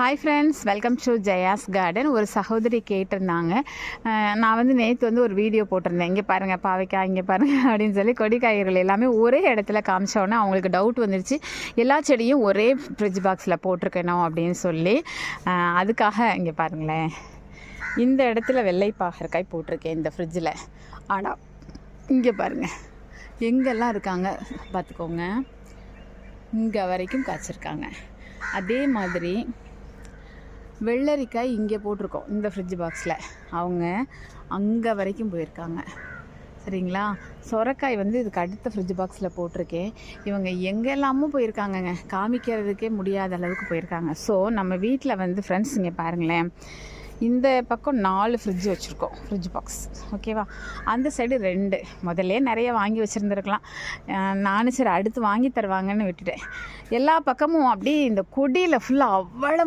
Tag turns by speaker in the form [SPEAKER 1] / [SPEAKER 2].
[SPEAKER 1] Hi friends, welcome to Jaya's garden. ஒரு சகோதரி கேட்டிருந்தாங்க. நான் வந்து நேற்று வந்து ஒரு வீடியோ போட்டிருந்தேன். இங்கே பாருங்கள் பாவைக்காய், இங்கே பாருங்கள் அப்படின்னு சொல்லி கொடி காய்கறிகள் எல்லாமே ஒரே இடத்துல காமிச்சோன்னே அவங்களுக்கு டவுட் வந்துருச்சு, எல்லா செடியும் ஒரே ஃப்ரிட்ஜ் பாக்ஸில் போட்டிருக்கணும் அப்படின்னு சொல்லி. அதுக்காக இங்கே பாருங்களேன், இந்த இடத்துல வெள்ளை பாகற்காய் போட்டிருக்கேன் இந்த ஃப்ரிட்ஜில். ஆனால் இங்கே பாருங்கள் எங்கெல்லாம் இருக்காங்க பார்த்துக்கோங்க, இங்கே வரைக்கும் காய்ச்சிருக்காங்க. அதே மாதிரி வெள்ளரிக்காய் இங்கே போட்டிருக்கோம் இந்த ஃப்ரிட்ஜ் பாக்ஸில், அவங்க அங்கே வரைக்கும் போயிருக்காங்க. சரிங்களா? சொரக்காய் வந்து இதுக்கு அடுத்த ஃப்ரிட்ஜ் பாக்ஸில் போட்டிருக்கேன். இவங்க எங்கெல்லாமோ போயிருக்காங்கங்க, காமிக்கிறதுக்கே முடியாத அளவுக்கு போயிருக்காங்க. ஸோ நம்ம வீட்டில் வந்து ஃப்ரெண்ட்ஸ் இங்கே பாருங்களேன், இந்த பக்கம் 4 ஃப்ரிட்ஜ் வச்சுருக்கோம், ஃப்ரிட்ஜ் பாக்ஸ். ஓகேவா? அந்த சைடு 2. முதல்ல நிறைய வாங்கி வச்சுருந்துருக்கலாம். நானும் சரி அடுத்து வாங்கி தருவாங்கன்னு விட்டுட்டேன். எல்லா பக்கமும் அப்படியே இந்த கொடியில் ஃபுல்லாக அவ்வளோ